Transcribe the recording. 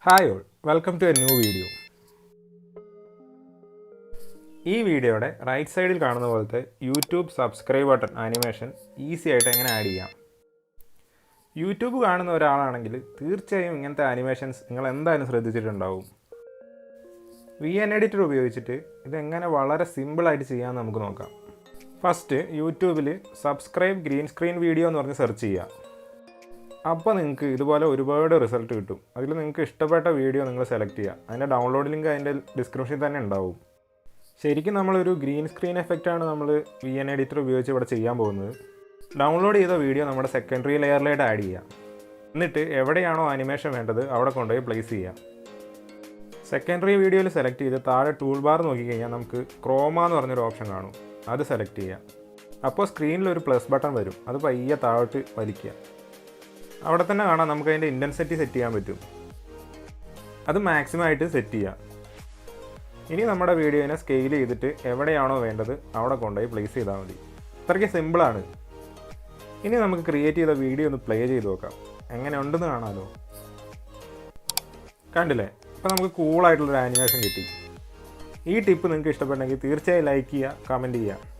Hi all, welcome to a new video. ഈ വീഡിയോയുടെ right സൈഡിൽ കാണുന്ന പോലത്തെ YouTube subscribe button animation easy ആയിട്ട് എങ്ങനെ ആഡ് ചെയ്യാം. യൂട്യൂബ് കാണുന്ന ഒരാളാണെങ്കിൽ തീർച്ചയായും ഇങ്ങനത്തെ ആനിമേഷൻസ് നിങ്ങൾ എന്തായാലും ശ്രദ്ധിച്ചിട്ടുണ്ടാവും. VN എഡിറ്റർ ഉപയോഗിച്ചിട്ട് ഇതെങ്ങനെ വളരെ സിമ്പിളായിട്ട് ചെയ്യാമെന്ന് നമുക്ക് നോക്കാം. ഫസ്റ്റ് യൂട്യൂബിൽ സബ്സ്ക്രൈബ് ഗ്രീൻ സ്ക്രീൻ വീഡിയോ എന്ന് പറഞ്ഞ് സെർച്ച് ചെയ്യുക. അപ്പോൾ നിങ്ങൾക്ക് ഇതുപോലെ ഒരുപാട് റിസൾട്ട് കിട്ടും. അതിൽ നിങ്ങൾക്ക് ഇഷ്ടപ്പെട്ട വീഡിയോ നിങ്ങൾ സെലക്ട് ചെയ്യുക. അതിൻ്റെ ഡൗൺലോഡ് ലിങ്ക് അതിൻ്റെ ഡിസ്ക്രിപ്ഷനിൽ തന്നെ ഉണ്ടാവും. ശരിക്കും നമ്മളൊരു ഗ്രീൻ സ്ക്രീൻ എഫക്റ്റാണ് നമ്മൾ VN എഡിറ്റർ ഉപയോഗിച്ച് ഇവിടെ ചെയ്യാൻ പോകുന്നത്. ഡൗൺലോഡ് ചെയ്ത വീഡിയോ നമ്മുടെ സെക്കൻഡറി ലെയറിലായിട്ട് ആഡ് ചെയ്യുക. എന്നിട്ട് എവിടെയാണോ ആനിമേഷൻ വേണ്ടത് അവിടെ കൊണ്ടുപോയി പ്ലേസ് ചെയ്യുക. സെക്കൻഡറി വീഡിയോയിൽ സെലക്ട് ചെയ്ത് താഴെ ടൂൾ ബാർ നോക്കിക്കഴിഞ്ഞാൽ നമുക്ക് ക്രോമ എന്ന് പറഞ്ഞൊരു ഓപ്ഷൻ കാണും. അത് സെലക്ട് ചെയ്യുക. അപ്പോൾ സ്ക്രീനിലൊരു പ്ലസ് ബട്ടൺ വരും. അത് പയ്യെ താഴോട്ട് വലിക്കുക. അവിടെ തന്നെ കാണാം നമുക്ക് അതിൻ്റെ ഇൻറ്റൻസിറ്റി സെറ്റ് ചെയ്യാൻ പറ്റും. അത് മാക്സിമം ആയിട്ട് സെറ്റ് ചെയ്യുക. ഇനി നമ്മുടെ വീഡിയോനെ സ്കെയിൽ ചെയ്തിട്ട് എവിടെയാണോ വേണ്ടത് അവിടെ കൊണ്ടുപോയി പ്ലേസ് ചെയ്താൽ മതി. അത്രയ്ക്ക് സിമ്പിളാണ്. ഇനി നമുക്ക് ക്രിയേറ്റ് ചെയ്ത വീഡിയോ ഒന്ന് പ്ലേ ചെയ്ത് നോക്കാം. എങ്ങനെ ഉണ്ടെന്ന് കാണാമല്ലോ. കണ്ടില്ലേ? ഇപ്പോൾ നമുക്ക് കൂളായിട്ടുള്ളൊരു ആനിമേഷൻ കിട്ടി. ഈ ടിപ്പ് നിങ്ങൾക്ക് ഇഷ്ടപ്പെട്ടെങ്കിൽ തീർച്ചയായും ലൈക്ക് ചെയ്യുക, കമൻറ്റ് ചെയ്യുക.